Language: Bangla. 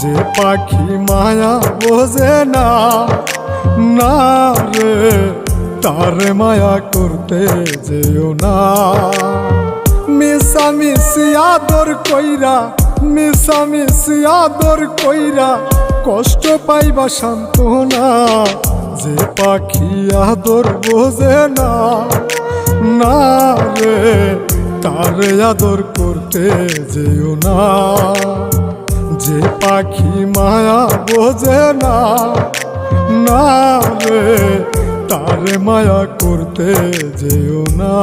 যে পাখি মায়া বোঝে না, না রে তারে মায়া করতে যেও না। মিশামিশি আদর কইরা, মিশামিশি আদর কইরা কষ্ট পাইবা সান্ত্বনা। যে পাখি আদর বোঝে না, না রে তারে আদর করতে যেও না। যে পাখি মায়া বোঝে না, না রে তারে মায়া করতে যেও না।